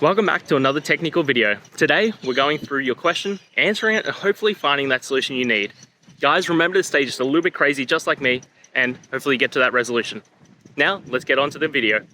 Welcome back to another technical video. Today, we're going through your question, answering it, and hopefully finding that solution you need. Guys, remember to stay just a little bit crazy, just like me, and hopefully get to that resolution. Now, let's get on to the video.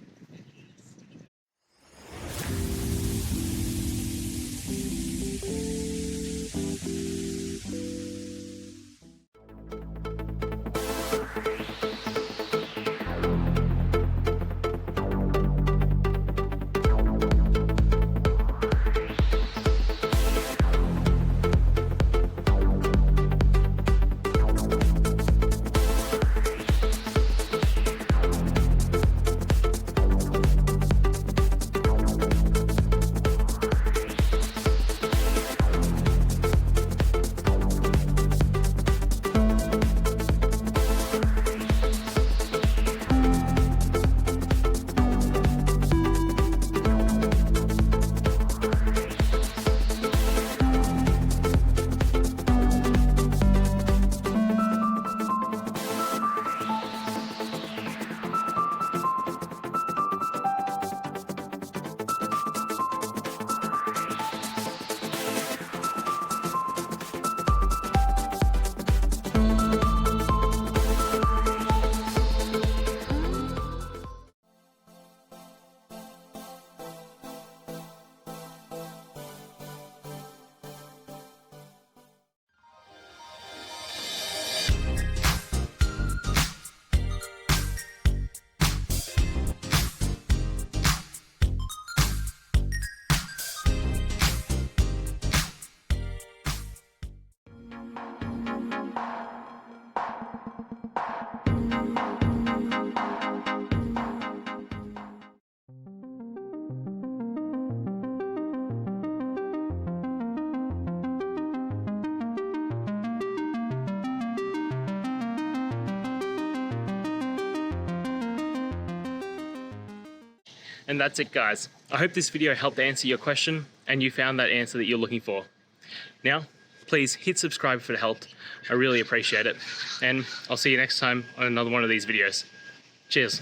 And that's it, guys. I hope this video helped answer your question and you found that answer that you're looking for. Now, please hit subscribe if it helped. I really appreciate it. And I'll see you next time on another one of these videos. Cheers.